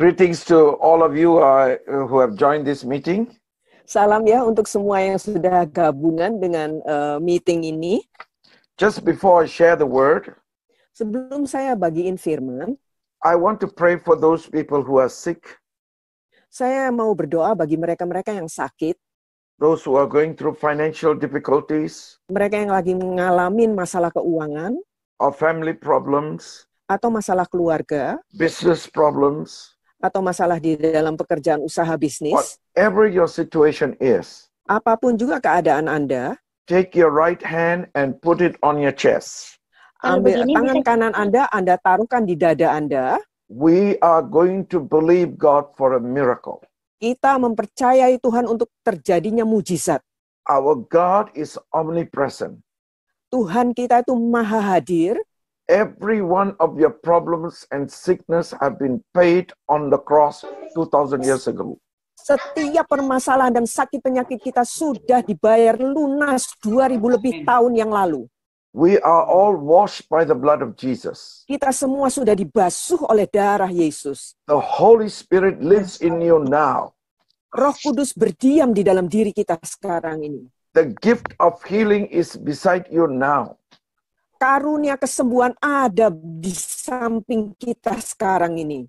Greetings to all of you who have joined this meeting. Salam ya untuk semua yang sudah gabungan dengan meeting ini. Just before I share the word, Sebelum saya bagiin firman, I want to pray for those people who are sick, saya mau berdoa bagi mereka-mereka yang sakit, those who are going through financial difficulties mereka yang lagi ngalamin masalah keuangan or family problems, atau masalah keluarga business problems, atau masalah di dalam pekerjaan usaha bisnis. whatever your situation is. Apapun juga keadaan Anda, Take your right hand and put it on your chest. ambil tangan kanan Anda taruhkan di dada Anda. We are going to believe God for a miracle. Kita mempercayai Tuhan untuk terjadinya mujizat. Our God is omnipresent. Tuhan kita itu maha hadir. Every one of your problems and sickness have been paid on the cross 2,000 years ago. Setiap permasalahan dan sakit penyakit kita sudah dibayar lunas 2000 lebih tahun yang lalu. We are all washed by the blood of Jesus. Kita semua sudah dibasuh oleh darah Yesus. The Holy Spirit lives in you now. Roh Kudus berdiam di dalam diri kita sekarang ini. The gift of healing is beside you now. Karunia kesembuhan ada di samping kita sekarang ini.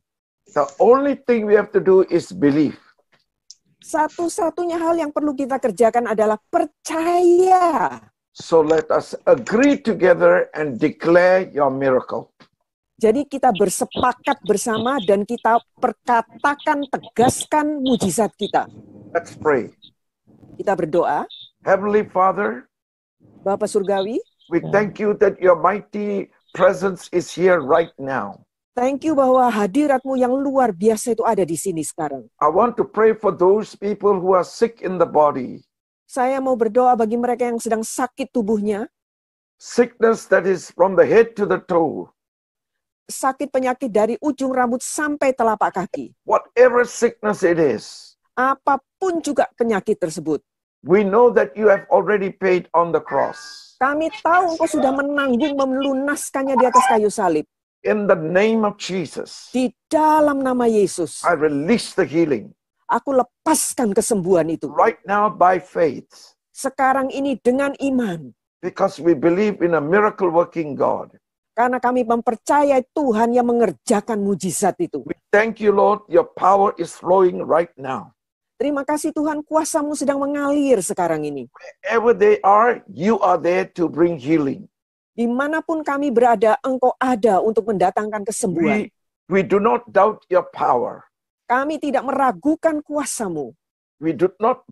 The only thing we have to do is believe. Satu-satunya hal yang perlu kita kerjakan adalah percaya. So let us agree together and declare your miracle. Jadi kita bersepakat bersama dan kita perkatakan, tegaskan mujizat kita. Let's pray. Kita berdoa. Heavenly Father, Bapa Surgawi, we thank you that your mighty presence is here right now. thank you bahwa hadirat-Mu yang luar biasa itu ada di sini sekarang. I want to pray for those people who are sick in the body. Saya mau berdoa bagi mereka yang sedang sakit tubuhnya, Sickness that is from the head to the toe. sakit penyakit dari ujung rambut sampai telapak kaki. Whatever sickness it is, Apapun juga penyakit tersebut. we know that you have already paid on the cross. Kami tahu Engkau sudah menanggung, melunaskannya di atas kayu salib. In the name of Jesus, Di dalam nama Yesus, I release the healing aku lepaskan kesembuhan itu. right now by faith, Sekarang ini dengan iman. because we believe in a miracle working God. Karena kami mempercayai Tuhan yang mengerjakan mujizat itu. We thank you, Lord, your power is flowing right now. Terima kasih Tuhan, kuasa-Mu sedang mengalir sekarang ini. Wherever they are, you are there to bring healing. Dimanapun kami berada, Engkau ada untuk mendatangkan kesembuhan. We do not doubt your power. Kami tidak meragukan kuasa-Mu. We do not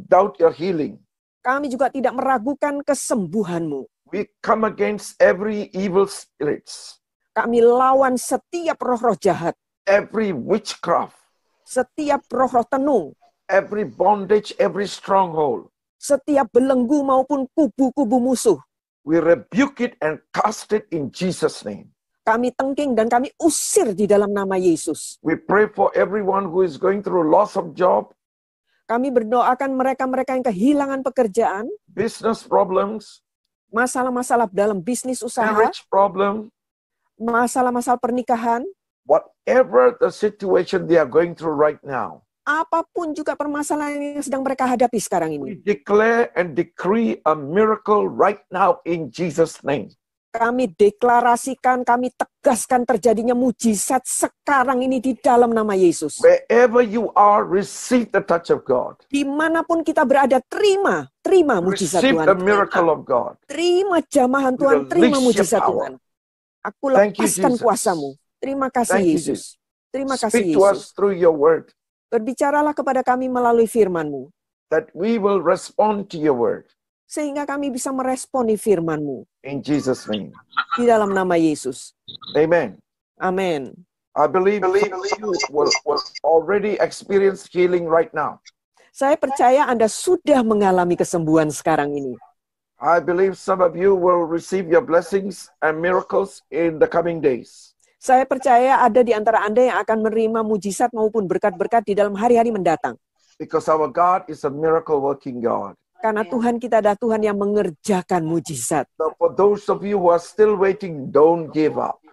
doubt your healing. Kami juga tidak meragukan kesembuhan-Mu. We come against every evil spirits, Kami lawan setiap roh-roh jahat, every witchcraft, setiap roh-roh tenung, every bondage, every stronghold. setiap belenggu maupun kubu-kubu musuh. We rebuke it and cast it in Jesus' name. Kami tengking dan kami usir di dalam nama Yesus. We pray for everyone who is going through loss of job, Kami berdoakan mereka-mereka yang kehilangan pekerjaan, business problems, masalah-masalah dalam bisnis usaha, marriage problem, masalah-masalah pernikahan, whatever the situation they are going through right now. apapun juga permasalahan yang sedang mereka hadapi sekarang We ini. declare and decree a miracle right now in Jesus' name. Kami deklarasikan, kami tegaskan terjadinya mujizat sekarang ini di dalam nama Yesus. Wherever you are, receive the touch of God. Dimanapun kita berada, terima mujizat Receive Tuhan. the miracle of God. Terima jamahan Tuhan, terima Release your mujizat power. Tuhan. Aku Thank you, lepaskan Jesus. kuasa-Mu. Terima kasih Thank you, Yesus. Terima kasih Speak to us Yesus. through your word, Berbicaralah kepada kami melalui firman-Mu, that we will respond to your word. sehingga kami bisa meresponi firman-Mu. In Jesus' name. Di dalam nama Yesus. Amen. Amin. I believe you will already experience healing right now. Saya percaya Anda sudah mengalami kesembuhan sekarang ini. I believe some of you will receive your blessings and miracles in the coming days. Saya percaya ada di antara Anda yang akan menerima mujizat maupun berkat-berkat di dalam hari-hari mendatang. Because our God is a miracle working God. Karena Tuhan kita adalah Tuhan yang mengerjakan mujizat. So for those of you who are still waiting, don't give up.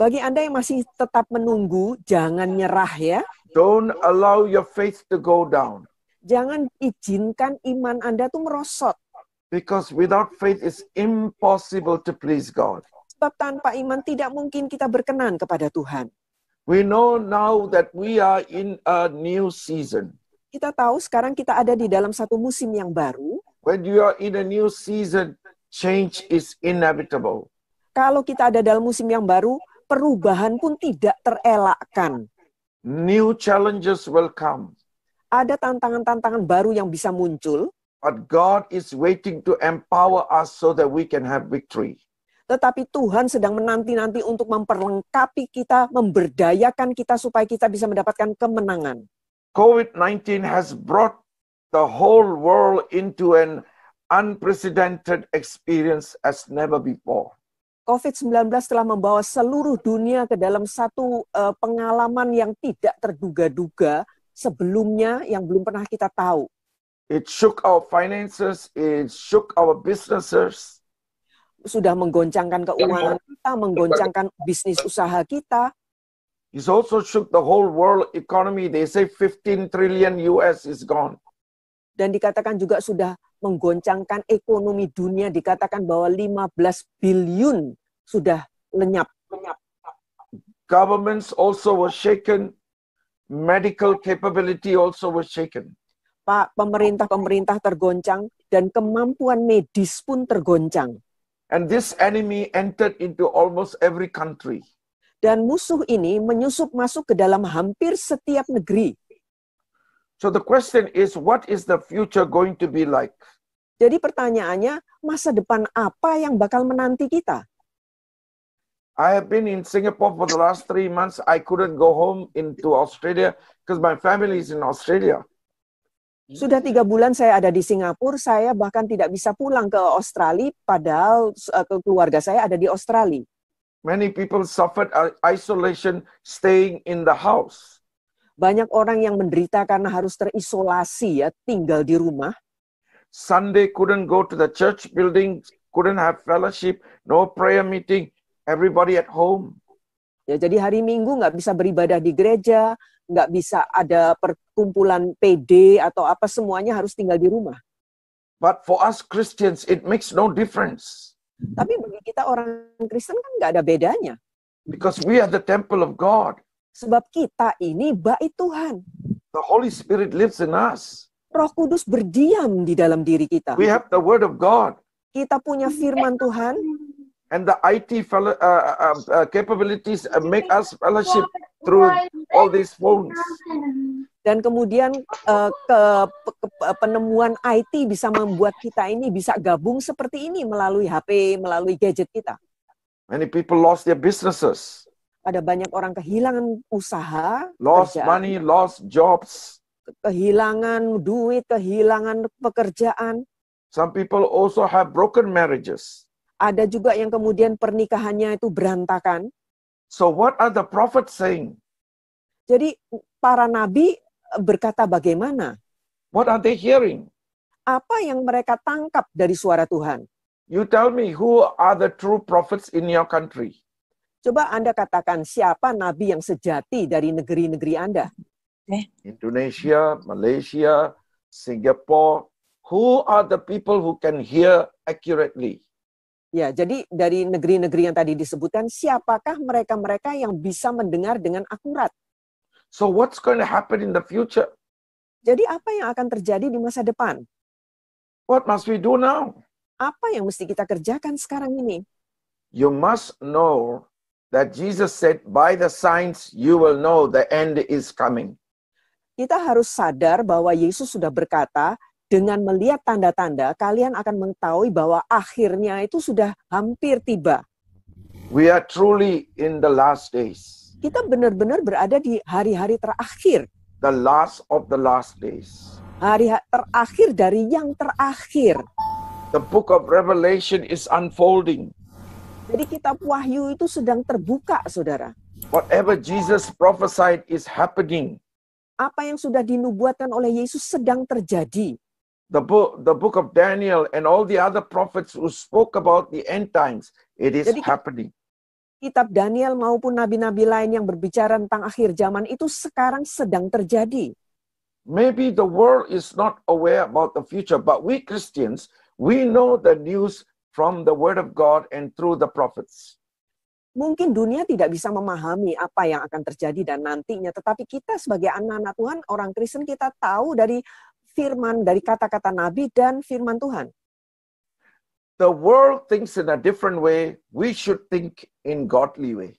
Bagi Anda yang masih tetap menunggu, jangan nyerah ya. Don't allow your faith to go down. Jangan izinkan iman Anda tuh merosot. Because without faith, it's impossible to please God. Sebab tanpa iman tidak mungkin kita berkenan kepada Tuhan. We know now that we are in a new season. Kita tahu sekarang kita ada di dalam satu musim yang baru. When you are in a new season, change is inevitable. Kalau kita ada dalam musim yang baru, perubahan pun tidak terelakkan. New challenges will come. Ada tantangan-tantangan baru yang bisa muncul. But God is waiting to empower us so that we can have victory. Tetapi Tuhan sedang menanti-nanti untuk memperlengkapi kita, memberdayakan kita supaya kita bisa mendapatkan kemenangan. COVID-19 has brought the whole world into an unprecedented experience as never before. COVID-19 telah membawa seluruh dunia ke dalam satu pengalaman yang tidak terduga-duga sebelumnya yang belum pernah kita tahu. It shook our finances, it shook our businesses. Sudah menggoncangkan keuangan kita, menggoncangkan bisnis usaha kita. It also shook the whole world economy. They say 15 trillion US is gone. Dan dikatakan juga sudah menggoncangkan ekonomi dunia, dikatakan bahwa 15 billion sudah lenyap. Governments also were shaken. Medical capability also was shaken. Pak, pemerintah-pemerintah tergoncang dan kemampuan medis pun tergoncang. And this enemy entered into almost every country. Dan musuh ini menyusup masuk ke dalam hampir setiap negeri. So the question is, what is the future going to be like? Jadi pertanyaannya, masa depan apa yang bakal menanti kita? I have been in Singapore for the last 3 months. I couldn't go home into Australia because my family is in Australia. Sudah 3 bulan saya ada di Singapura, saya bahkan tidak bisa pulang ke Australia, padahal keluarga saya ada di Australia. Many people suffered isolation staying in the house. Banyak orang yang menderita karena harus terisolasi ya, tinggal di rumah. Sunday couldn't go to the church building, couldn't have fellowship, no prayer meeting, everybody at home. Ya, jadi hari Minggu nggak bisa beribadah di gereja, nggak bisa ada perkumpulan PD atau apa, semuanya harus tinggal di rumah. But for us Christians, it makes no difference. Tapi bagi kita orang Kristen kan nggak ada bedanya. Because we are the temple of God. Sebab kita ini bait Tuhan. The Holy Spirit lives in us. Roh Kudus berdiam di dalam diri kita. We have the Word of God. Kita punya firman Tuhan. And the IT capabilities make us fellowship through all these phones. Dan kemudian penemuan IT bisa membuat kita ini bisa gabung seperti ini melalui HP, melalui gadget kita. Many people lost their businesses. Ada banyak orang kehilangan usaha, Lost kerjaan, money, lost jobs. kehilangan duit, kehilangan pekerjaan. Some people also have broken marriages. Ada juga yang kemudian pernikahannya itu berantakan. So what are the prophets saying? Jadi para nabi berkata bagaimana? What are they hearing? Apa yang mereka tangkap dari suara Tuhan? You tell me, who are the true prophets in your country? Coba Anda katakan siapa nabi yang sejati dari negeri-negeri Anda? Indonesia, Malaysia, Singapore. Who are the people who can hear accurately? Ya, jadi dari negeri-negeri yang tadi disebutkan, siapakah mereka-mereka yang bisa mendengar dengan akurat? So what's going to happen in the future? Jadi apa yang akan terjadi di masa depan? What must we do now? Apa yang mesti kita kerjakan sekarang ini? You must know that Jesus said, by the signs you will know the end is coming. Kita harus sadar bahwa Yesus sudah berkata, dengan melihat tanda-tanda, kalian akan mengetahui bahwa akhirnya itu sudah hampir tiba. We are truly in the last days. Kita benar-benar berada di hari-hari terakhir. The last of the last days. Hari terakhir dari yang terakhir. The book of Revelation is unfolding. Jadi kitab Wahyu itu sedang terbuka, saudara. Whatever Jesus prophesied is happening. Apa yang sudah dinubuatkan oleh Yesus sedang terjadi. The book of Daniel and all the other prophets who spoke about the end times, it is happening. Kitab Daniel maupun nabi-nabi lain yang berbicara tentang akhir zaman itu sekarang sedang terjadi. Maybe the world is not aware about the future, but we Christians, we know the news from the Word of God and through the prophets. Mungkin dunia tidak bisa memahami apa yang akan terjadi dan nantinya, tetapi kita sebagai anak-anak Tuhan, orang Kristen, kita tahu dari firman, dari kata-kata Nabi dan firman Tuhan. The world thinks in a different way. We should think in godly way.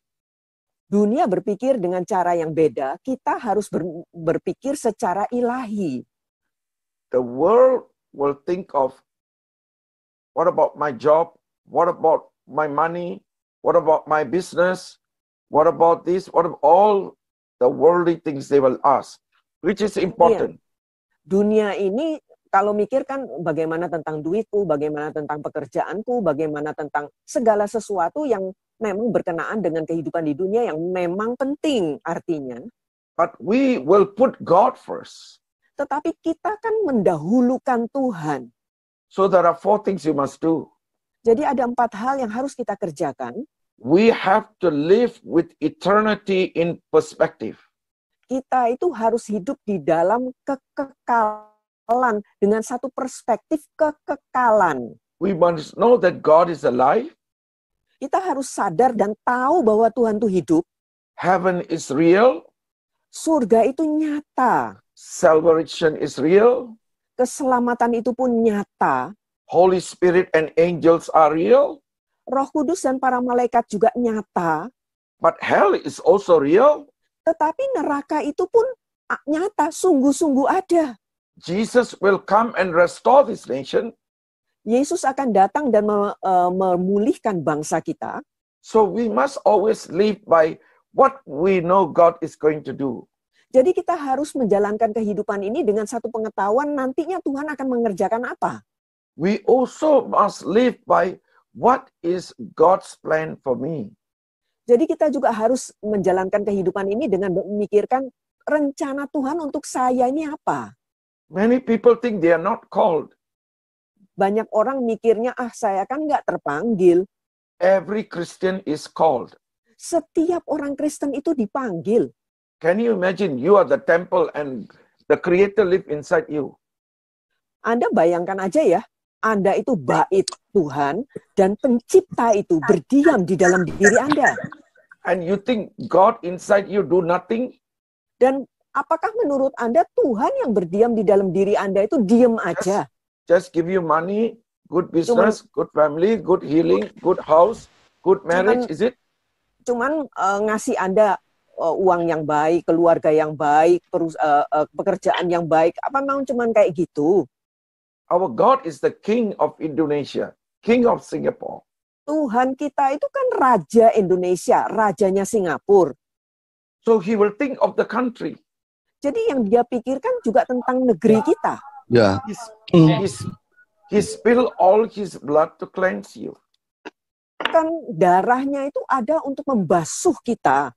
Dunia berpikir dengan cara yang beda, kita harus berpikir secara ilahi. The world will think of, what about my job? What about my money? What about my business? What about this? What about all the worldly things they will ask, which is important. Dunia ini kalau mikir kan bagaimana tentang duitku, bagaimana tentang pekerjaanku, bagaimana tentang segala sesuatu yang memang berkenaan dengan kehidupan di dunia yang memang penting artinya. But we will put God first. Tetapi kita kan mendahulukan Tuhan. So there are 4 things you must do. Jadi ada 4 hal yang harus kita kerjakan. We have to live with eternity in perspective. Kita itu harus hidup di dalam kekekalan dengan satu perspektif kekekalan. We must know that God is alive. Kita harus sadar dan tahu bahwa Tuhan itu hidup. Heaven is real. Surga itu nyata. Salvation is real. Keselamatan itu pun nyata. Holy Spirit and angels are real. Roh Kudus dan para malaikat juga nyata. But hell is also real. Tetapi neraka itu pun nyata, sungguh-sungguh ada. Jesus will come and restore this nation. Yesus akan datang dan memulihkan bangsa kita. So we must always live by what we know God is going to do. Jadi kita harus menjalankan kehidupan ini dengan satu pengetahuan nantinya Tuhan akan mengerjakan apa. We also must live by what is God's plan for me. Jadi kita juga harus menjalankan kehidupan ini dengan memikirkan rencana Tuhan untuk saya ini apa. Many people think they are not called. Banyak orang mikirnya, saya kan nggak terpanggil. Every Christian is called. Setiap orang Kristen itu dipanggil. Can you imagine you are the temple and the Creator live inside you? Anda bayangkan aja ya, Anda itu bait Tuhan dan pencipta itu berdiam di dalam diri Anda. And you think God inside you do nothing? Dan apakah menurut Anda Tuhan yang berdiam di dalam diri Anda itu diam aja? Just give you money, good business, good family, good healing, good house, good marriage, is it? Cuman ngasih Anda uang yang baik, keluarga yang baik, pekerjaan yang baik. Apa memang cuman kayak gitu? Our God is the King of Indonesia, King of Singapore. Tuhan kita itu kan Raja Indonesia, Rajanya Singapura. So he will think of the country. Jadi yang dia pikirkan juga tentang negeri kita. Yeah. He spill all his blood to cleanse you. Kan darahnya itu ada untuk membasuh kita.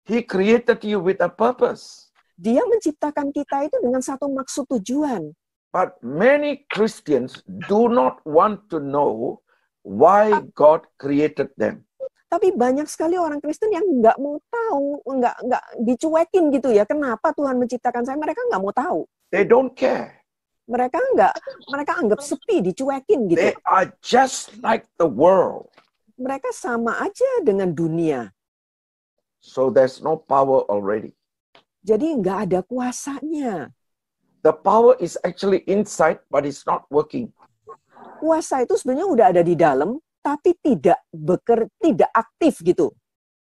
He created you with a purpose. Dia menciptakan kita itu dengan satu maksud tujuan. But many Christians do not want to know why God created them. Tapi banyak sekali orang Kristen yang nggak mau tahu, nggak dicuekin gitu ya. Kenapa Tuhan menciptakan saya? Mereka nggak mau tahu. They don't care. Mereka anggap sepi, dicuekin gitu. They are just like the world. Mereka sama aja dengan dunia. So there's no power already. Jadi nggak ada kuasanya. The power is actually inside, but it's not working. Kuasa itu sebenarnya udah ada di dalam, tapi tidak aktif gitu.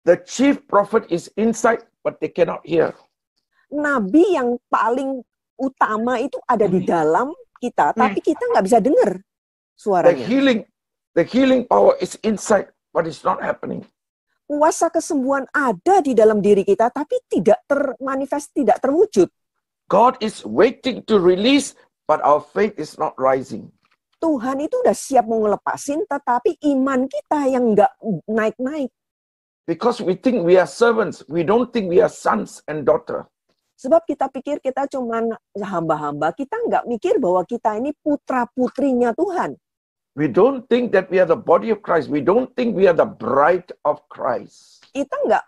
The chief prophet is inside, but they cannot hear. Nabi yang paling utama itu ada di dalam kita, tapi kita nggak bisa dengar suaranya. The healing power is inside, but it's not happening. Kuasa kesembuhan ada di dalam diri kita, tapi tidak termanifest, tidak terwujud. God is waiting to release, but our faith is not rising. Tuhan itu udah siap mau ngelepasin, tetapi iman kita yang nggak naik-naik. Because we think we are servants, we don't think we are sons and daughter. Sebab kita pikir kita cuman hamba-hamba, kita nggak mikir bahwa kita ini putra-putrinya Tuhan. We don't think that we are the body of Christ. We don't think we are the bride of Christ. Kita nggak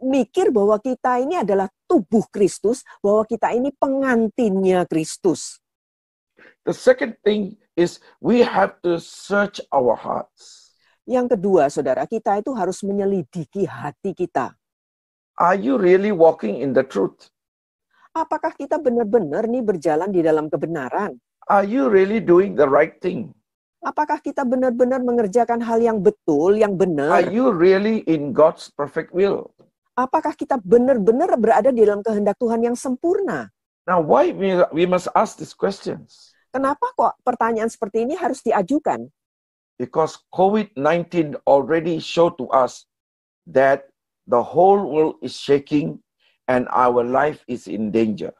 mikir bahwa kita ini adalah tubuh Kristus, bahwa kita ini pengantinnya Kristus. The second thing is we have to search our hearts. Yang kedua, saudara, kita itu harus menyelidiki hati kita. Are you really walking in the truth? Apakah kita benar-benar nih berjalan di dalam kebenaran? Are you really doing the right thing? Apakah kita benar-benar mengerjakan hal yang betul, yang Are benar? you really in God's perfect will? Apakah kita benar-benar berada di dalam kehendak Tuhan yang sempurna? Now, why we must ask these questions? Kenapa kok pertanyaan seperti ini harus diajukan? Because COVID-19 already showed to us that the whole world is shaking and our life is in danger.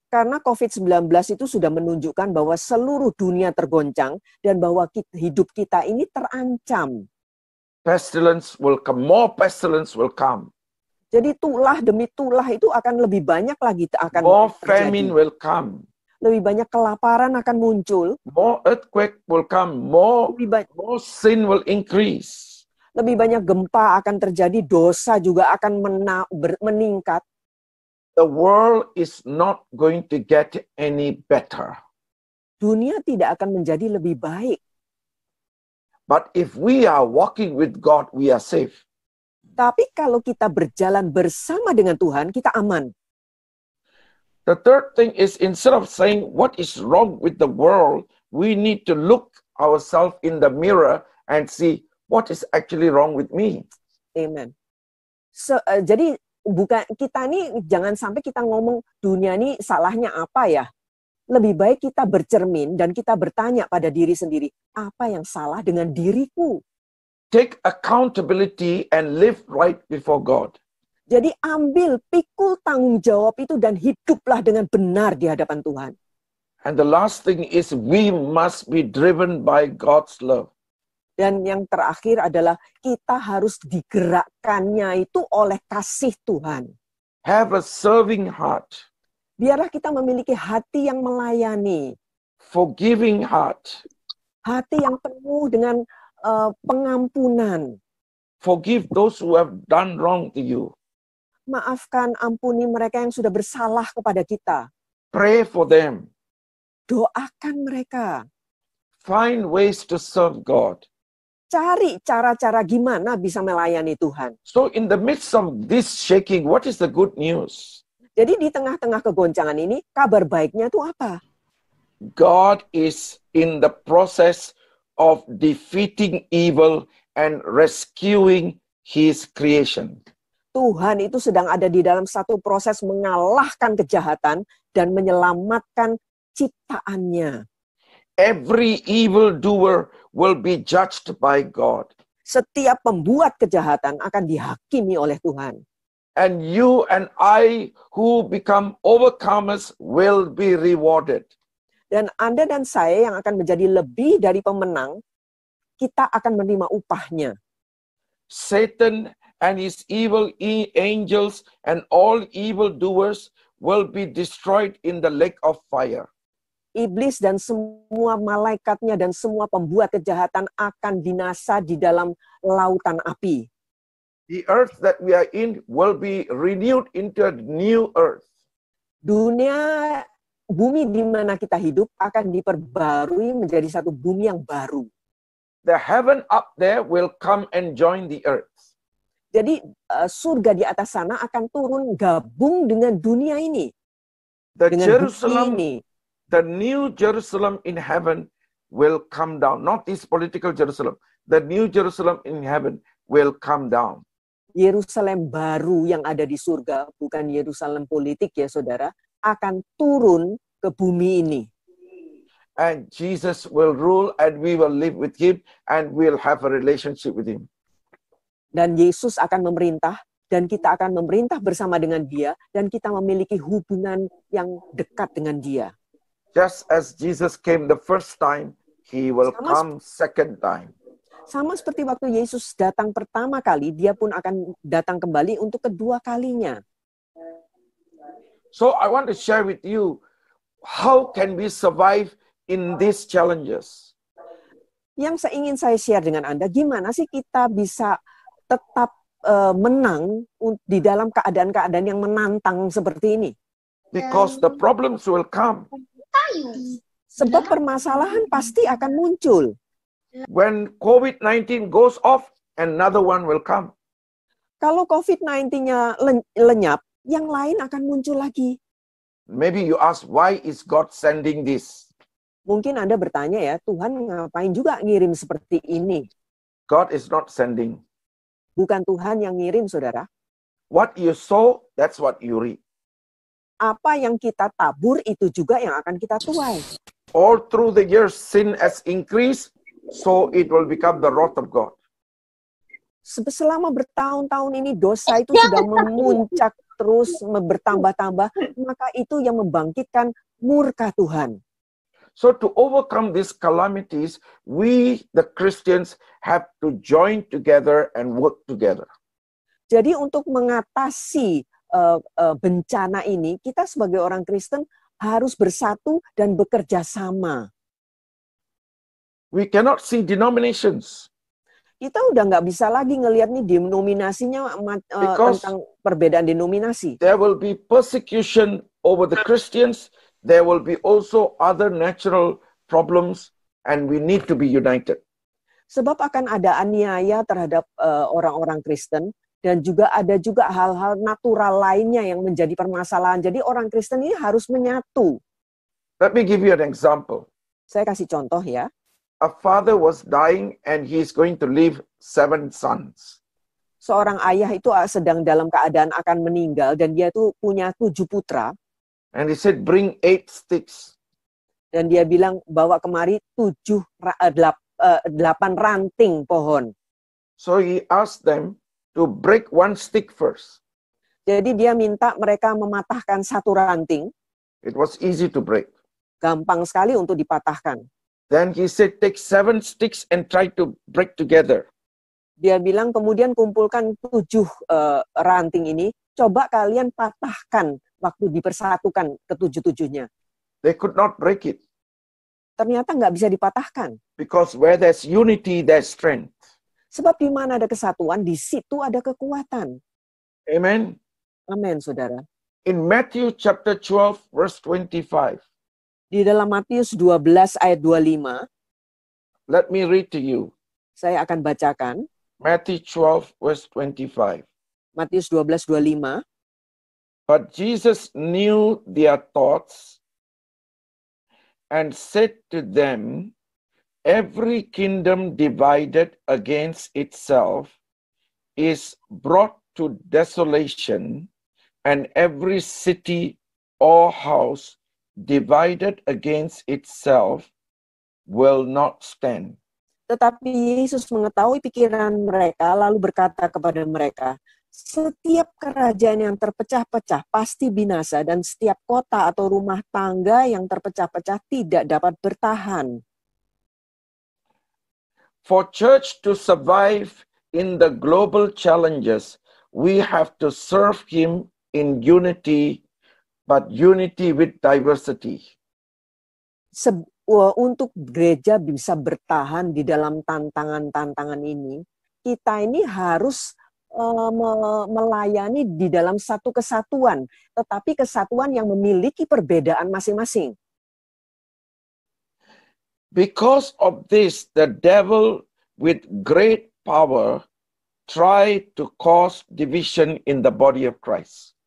Karena COVID-19 itu sudah menunjukkan bahwa seluruh dunia tergoncang dan bahwa hidup kita ini terancam. Pestilence will come, more pestilence will come. Jadi tulah demi tulah itu akan lebih banyak lagi akan More terjadi. famine will come. Lebih banyak kelaparan akan muncul. More earthquake will come. More sin will increase. Lebih banyak gempa akan terjadi, dosa juga akan meningkat. The world is not going to get any better. Dunia tidak akan menjadi lebih baik. But if we are walking with God, we are safe. Tapi kalau kita berjalan bersama dengan Tuhan, kita aman. The third thing is, instead of saying what is wrong with the world, we need to look ourselves in the mirror and see what is actually wrong with me. Amen. Jadi bukan kita nih, jangan sampai kita ngomong dunia ini salahnya apa ya. Lebih baik kita bercermin dan kita bertanya pada diri sendiri, apa yang salah dengan diriku? Take accountability and live right before God. Jadi pikul tanggung jawab itu dan hiduplah dengan benar di hadapan Tuhan. And the last thing is we must be driven by God's love. Dan yang terakhir adalah kita harus digerakkannya itu oleh kasih Tuhan. Have a serving heart. Biarlah kita memiliki hati yang melayani. Forgiving heart. Hati yang penuh dengan pengampunan. Forgive those who have done wrong to you. Maafkan, ampuni mereka yang sudah bersalah kepada kita. Pray for them. Doakan mereka. Find ways to serve God. Cari cara-cara gimana bisa melayani Tuhan. So in the midst of this shaking, what is the good news? Jadi di tengah-tengah kegoncangan ini, kabar baiknya itu apa? God is in the process of defeating evil and rescuing His creation. Tuhan itu sedang ada di dalam satu proses mengalahkan kejahatan dan menyelamatkan ciptaannya. Every evildoer will be judged by God. Setiap pembuat kejahatan akan dihakimi oleh Tuhan. And you and I who become overcomers will be rewarded. Dan Anda dan saya yang akan menjadi lebih dari pemenang, kita akan menerima upahnya. Satan and his evil angels and all evildoers will be destroyed in the lake of fire. Iblis dan semua malaikatnya dan semua pembuat kejahatan akan binasa di dalam lautan api. The earth that we are in will be renewed into a new earth. Bumi di mana kita hidup akan diperbarui menjadi satu bumi yang baru. The heaven up there will come and join the earth. Jadi surga di atas sana akan turun gabung dengan dunia ini. Dengan bumi ini. The new Jerusalem in heaven will come down. Not this political Jerusalem. The new Jerusalem in heaven will come down. Yerusalem baru yang ada di surga, bukan Yerusalem politik ya saudara, akan turun ke bumi ini. And Jesus will rule and we will live with Him and we'll have a relationship with Him. Dan Yesus akan memerintah dan kita akan memerintah bersama dengan Dia dan kita memiliki hubungan yang dekat dengan Dia. Just as Jesus came the first time, He will come second time. Sama seperti waktu Yesus datang pertama kali, Dia pun akan datang kembali untuk kedua kalinya. So I want to share with you, how can we survive in these challenges? Yang ingin saya share dengan Anda, gimana sih kita bisa tetap menang di dalam keadaan-keadaan yang menantang seperti ini? Because the problems will come. Sebab permasalahan pasti akan muncul. When COVID-19 goes off, another one will come. Kalau COVID-19-nya lenyap, yang lain akan muncul lagi. Maybe you ask, why is God sending this? Mungkin Anda bertanya ya, Tuhan ngapain juga ngirim seperti ini? God is not sending. Bukan Tuhan yang ngirim, saudara. What you sow, that's what you reap. Apa yang kita tabur, itu juga yang akan kita tuai. All through the years, sin has increased, so it will become the wrath of God. Selama bertahun-tahun ini dosa itu sudah memuncak terus bertambah-tambah, maka itu yang membangkitkan murka Tuhan. So to overcome these calamities, we, the Christians, have to join together and work together. Jadi untuk mengatasi bencana ini, kita sebagai orang Kristen harus bersatu dan bekerja sama. We cannot see denominations. Kita udah nggak bisa lagi ngelihat nih denominasinya tentang perbedaan denominasi. There will be persecution over the Christians. There will be also other natural problems, and we need to be united. Sebab akan ada aniaya terhadap orang-orang Kristen, dan juga ada juga hal-hal natural lainnya yang menjadi permasalahan. Jadi orang Kristen ini harus menyatu. Let me give you an example. Saya kasih contoh ya. A father was dying and he is going to leave 7 sons. Seorang ayah itu sedang dalam keadaan akan meninggal dan dia itu punya 7 putra. And he said, bring 8 sticks. Dan dia bilang, bawa kemari 8 ranting pohon. So he asked them to break 1 stick first. Jadi dia minta mereka mematahkan 1 ranting. It was easy to break. Gampang sekali untuk dipatahkan. Then he said, take 7 sticks and try to break together. Dia bilang, kemudian kumpulkan 7 ranting ini, coba kalian patahkan waktu dipersatukan ke-7-7-nya. They could not break it. Ternyata nggak bisa dipatahkan. Because where there's unity, there's strength. Sebab di mana ada kesatuan, di situ ada kekuatan. Amen. Amin, saudara. In Matthew chapter 12, verse 25. Di dalam Matius 12 ayat 25, Let me read to you. saya akan bacakan. Matthew 12, verse 25. Matius 12:25. But Jesus knew their thoughts and said to them, every kingdom divided against itself is brought to desolation, and every city or house divided against itself will not stand. Tetapi Yesus mengetahui pikiran mereka, lalu berkata kepada mereka, setiap kerajaan yang terpecah-pecah pasti binasa, dan setiap kota atau rumah tangga yang terpecah-pecah tidak dapat bertahan. For church to survive in the global challenges, we have to serve Him in unity, but unity with diversity. Untuk gereja bisa bertahan di dalam tantangan-tantangan ini, kita ini harus melayani di dalam satu kesatuan, tetapi kesatuan yang memiliki perbedaan masing-masing. Because of this, the devil with great power tried to cause division in the body of Christ.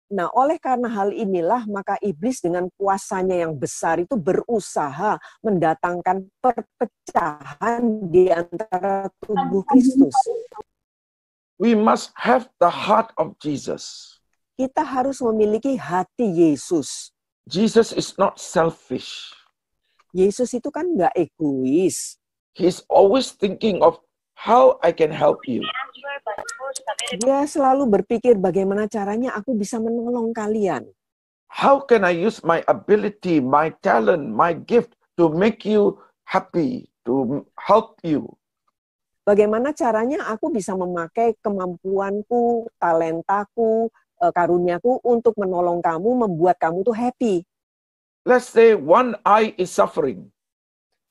Nah, oleh karena hal inilah, maka iblis dengan kuasanya yang besar itu berusaha mendatangkan perpecahan di antara tubuh Kristus. We must have the heart of Jesus. Kita harus memiliki hati Yesus. Jesus is not selfish. Yesus itu kan nggak egois. He's always thinking of how I can help you. Dia selalu berpikir bagaimana caranya aku bisa menolong kalian. How can I use my ability, my talent, my gift to make you happy, to help you? Bagaimana caranya aku bisa memakai kemampuanku, talentaku, karuniaku untuk menolong kamu, membuat kamu tuh happy. Let's say one eye is suffering.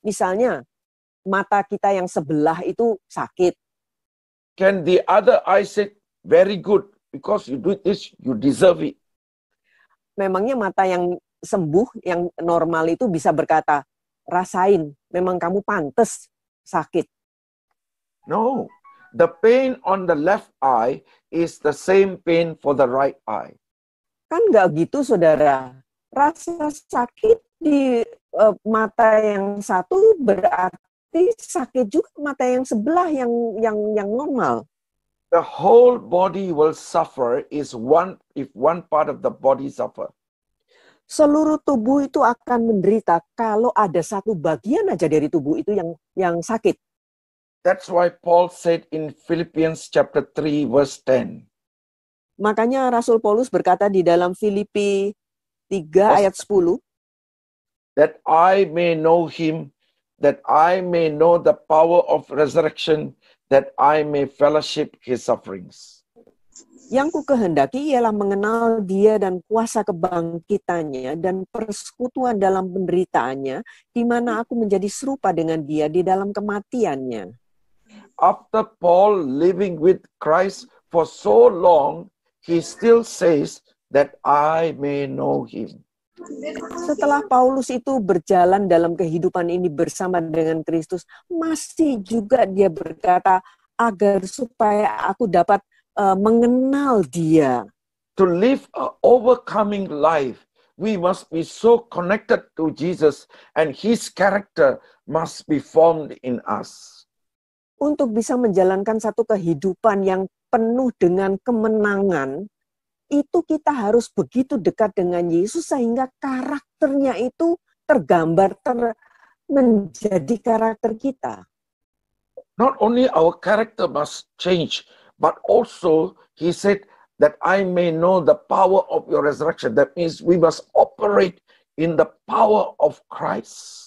Misalnya, mata kita yang sebelah itu sakit. Can the other eye say, very good, because you do this, you deserve it? Memangnya mata yang sembuh, yang normal itu bisa berkata, rasain, memang kamu pantas sakit. No, the pain on the left eye is the same pain for the right eye. Kan nggak gitu, saudara. Rasa sakit di mata yang satu berarti sakit juga mata yang sebelah yang normal. The whole body will suffer if one part of the body suffer. Seluruh tubuh itu akan menderita kalau ada satu bagian aja dari tubuh itu yang sakit. That's why Paul said in Philippians chapter 3 verse 10. Makanya Rasul Paulus berkata di dalam Filipi 3 ayat 10, that I may know him, that I may know the power of resurrection, that I may fellowship his sufferings. Yang ku kehendaki ialah mengenal dia dan kuasa kebangkitannya dan persekutuan dalam penderitaannya, di mana aku menjadi serupa dengan dia di dalam kematiannya. After Paul living with Christ for so long, he still says that I may know him. Setelah Paulus itu berjalan dalam kehidupan ini bersama dengan Kristus, masih juga dia berkata, agar supaya aku dapat mengenal dia. To live an overcoming life, we must be so connected to Jesus and his character must be formed in us. Untuk bisa menjalankan satu kehidupan yang penuh dengan kemenangan, itu kita harus begitu dekat dengan Yesus sehingga karakternya itu tergambar menjadi karakter kita. Not only our character must change, but also he said that I may know the power of your resurrection. That means we must operate in the power of Christ.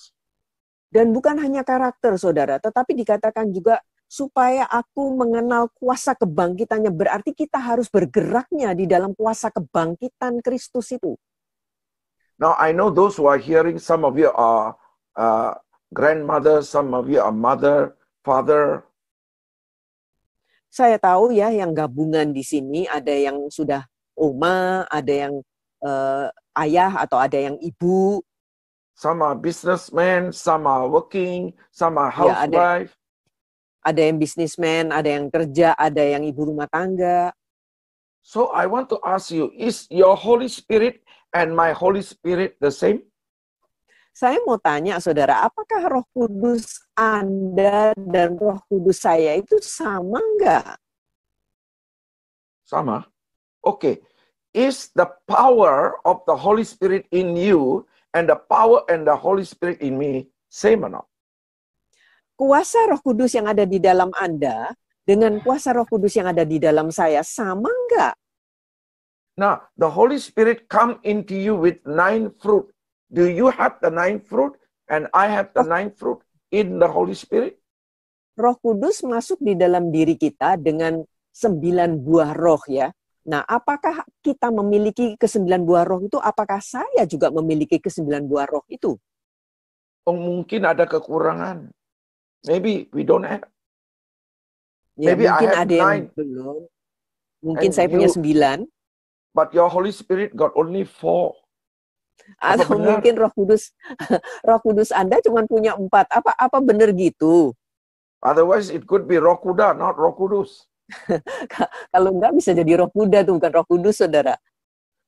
Dan bukan hanya karakter, saudara, tetapi dikatakan juga supaya aku mengenal kuasa kebangkitannya. Berarti kita harus bergeraknya di dalam kuasa kebangkitan Kristus itu. Now, I know those who are hearing, some of you are grandmother, some of you are mother, father. Saya tahu ya, yang gabungan di sini ada yang sudah oma, ada yang ayah atau ada yang ibu. Some are businessmen, some are working, some are housewife. Ada yang bisnismen, ada yang kerja, ada yang ibu rumah tangga. So I want to ask you, is your Holy Spirit and my Holy Spirit the same? Saya mau tanya, saudara, apakah Roh Kudus Anda dan Roh Kudus saya itu sama enggak? Sama. Okay. Is the power of the Holy Spirit in you and the power and the Holy Spirit in me same or not? Kuasa Roh Kudus yang ada di dalam Anda dengan kuasa Roh Kudus yang ada di dalam saya sama enggak? Now, the Holy Spirit come into you with 9 fruit. Do you have the 9 fruit and I have the 9 fruit in the Holy Spirit? Roh Kudus masuk di dalam diri kita dengan 9 buah roh ya. Nah, apakah kita memiliki ke-9 buah roh itu? Apakah saya juga memiliki ke-9 buah roh itu? Oh, mungkin ada kekurangan. Maybe we don't have. Ya, Maybe mungkin I have ada yang 9. belum. Mungkin And saya punya 9. But your Holy Spirit got only 4. Atau mungkin Roh Kudus Anda cuma punya 4. Apa benar gitu? Otherwise it could be Roh Kuda, not Roh Kudus. Kalau enggak bisa jadi Roh Kuda tuh, bukan Roh Kudus, saudara.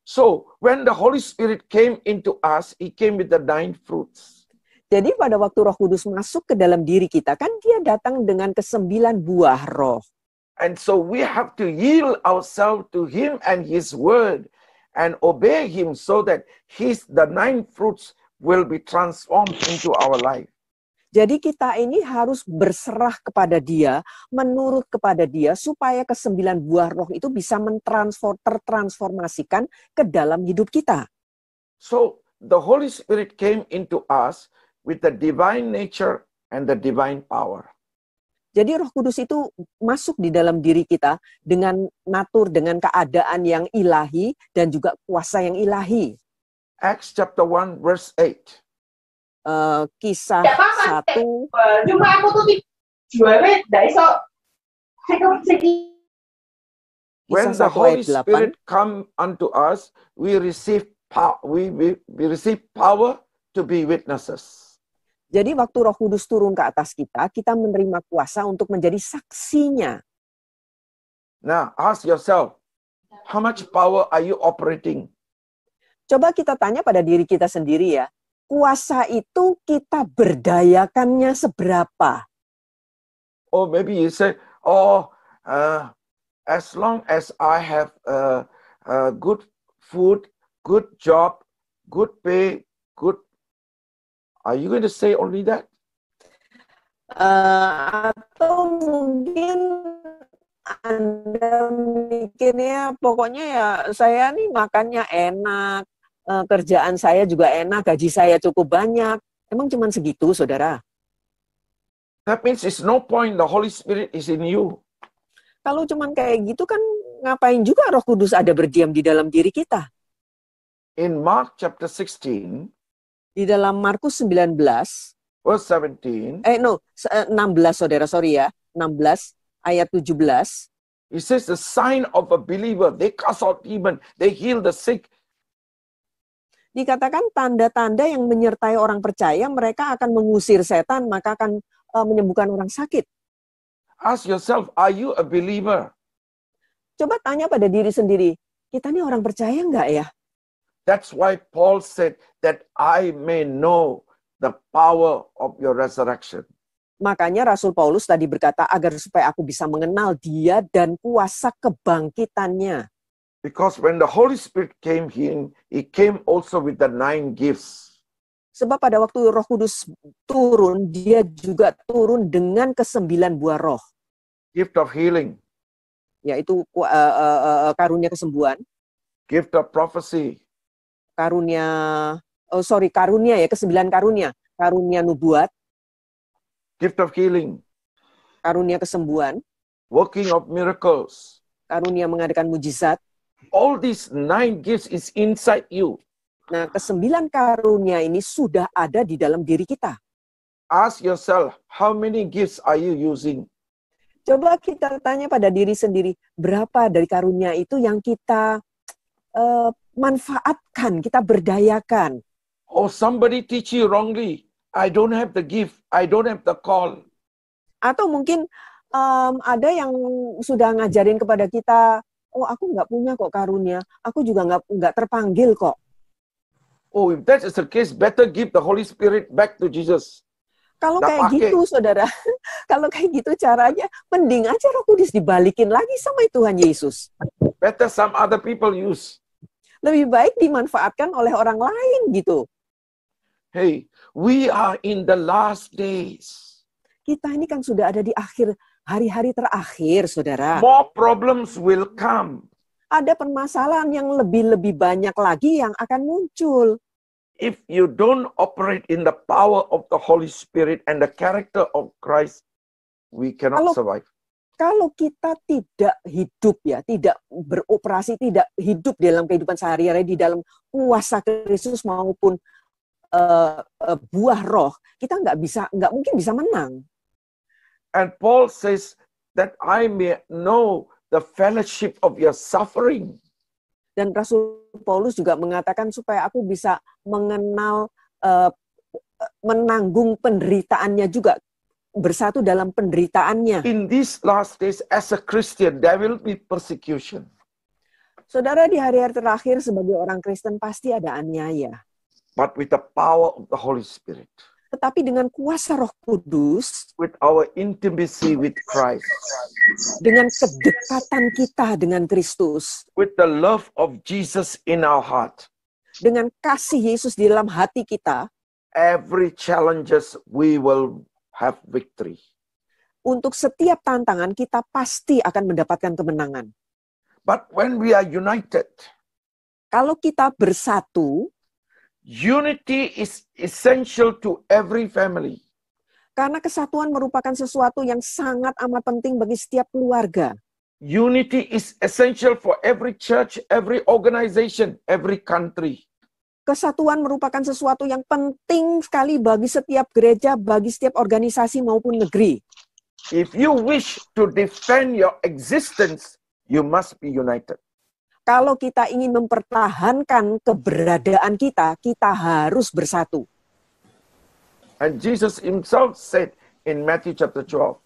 So when the Holy Spirit came into us, he came with the 9 fruits. Jadi pada waktu Roh Kudus masuk ke dalam diri kita, kan dia datang dengan ke-9 buah roh. And so we have to yield ourselves to him and his word and obey him so that the 9 fruits will be transformed into our life. Jadi kita ini harus berserah kepada dia, menurut kepada dia, supaya ke-9 buah roh itu bisa tertransformasikan ke dalam hidup kita. So the Holy Spirit came into us with the divine nature and the divine power. Jadi Roh Kudus itu masuk di dalam diri kita dengan natur, dengan keadaan yang ilahi dan juga kuasa yang ilahi. Acts chapter 1 verse 8. Kisah Ya, Pak, 1 cuma aku tuh jualnya nggak iso. When Kisah the 1 Holy ayat 8. Spirit come unto us, we receive we receive power to be witnesses. Jadi waktu Roh Kudus turun ke atas kita menerima kuasa untuk menjadi saksinya. Now, ask yourself, how much power are you operating? Coba kita tanya pada diri kita sendiri ya. Kuasa itu kita berdayakannya seberapa? Or maybe you say, oh, as long as I have good food, good job, good pay, good. Are you going to say only that? Atau mungkin Anda mikirnya pokoknya ya saya nih makannya enak, kerjaan saya juga enak, gaji saya cukup banyak. Emang cuma segitu, saudara? That means it's no point the Holy Spirit is in you. Kalau cuma kayak gitu kan ngapain juga Roh Kudus ada berdiam di dalam diri kita? In Mark chapter 16, Di dalam Markus 19, verse 17, 16 saudara, sorry ya, 16 ayat 17, it says the sign of a believer, they cast out demon, they heal the sick. dikatakan tanda-tanda yang menyertai orang percaya, mereka akan mengusir setan, maka akan menyembuhkan orang sakit. Ask yourself, are you a believer? Coba tanya pada diri sendiri, kita ini orang percaya enggak ya? That's why Paul said that I may know the power of your resurrection. Makanya Rasul Paulus tadi berkata, agar supaya aku bisa mengenal dia dan kuasa kebangkitannya. Because when the Holy Spirit came in, he came also with the 9 gifts. Sebab pada waktu Roh Kudus turun, dia juga turun dengan ke-9 buah roh. Gift of healing, Yaitu karunia kesembuhan, gift of prophecy, karunia ya, ke-9 karunia. Karunia nubuat, gift of healing, karunia kesembuhan, working of miracles. karunia mengadakan mujizat. All these 9 gifts is inside you. Nah, ke-9 karunia ini sudah ada di dalam diri kita. Ask yourself, how many gifts are you using? Coba kita tanya pada diri sendiri, berapa dari karunia itu yang kita manfaatkan, kita berdayakan. Or somebody teach you wrongly. I don't have the gift. I don't have the call. Atau mungkin ada yang sudah ngajarin kepada kita, oh aku nggak punya kok karunia, aku juga nggak terpanggil kok. Oh, if that is the case, better give the Holy Spirit back to Jesus. Kalau Nggak kayak pakai. gitu, saudara, kalau kayak gitu caranya, mending aja Roh Kudus dibalikin lagi sama Tuhan Yesus. Better some other people use. Lebih baik dimanfaatkan oleh orang lain gitu. Hey, we are in the last days. Kita ini kan sudah ada di akhir hari-hari terakhir, saudara. More problems will come. Ada permasalahan yang lebih-lebih banyak lagi yang akan muncul. If you don't operate in the power of the Holy Spirit and the character of Christ, we cannot survive. Kalau kita tidak hidup ya, tidak beroperasi, tidak hidup dalam kehidupan sehari-hari di dalam kuasa Kristus maupun buah roh, kita nggak mungkin bisa menang. And Paul says that I may know the fellowship of your suffering. Dan Rasul Paulus juga mengatakan supaya aku bisa mengenal, menanggung penderitaannya juga, bersatu dalam penderitaannya. In these last days, as a Christian, there will be persecution. Saudara, di hari-hari terakhir sebagai orang Kristen pasti ada aniaya. But with the power of the Holy Spirit, Tetapi dengan kuasa Roh Kudus, with our intimacy with Christ, dengan kedekatan kita dengan Kristus, with the love of Jesus in our heart, dengan kasih Yesus di dalam hati kita, every challenges we will have victory. untuk setiap tantangan kita pasti akan mendapatkan kemenangan. But when we are united, Kalau kita bersatu, unity is essential to every family. karena kesatuan merupakan sesuatu yang sangat amat penting bagi setiap keluarga. Unity is essential for every church, every organization, every country. Kesatuan merupakan sesuatu yang penting sekali bagi setiap gereja, bagi setiap organisasi maupun negeri. If you wish to defend your existence, you must be united. Kalau kita ingin mempertahankan keberadaan kita, kita harus bersatu. And Jesus himself said in Matthew chapter 12,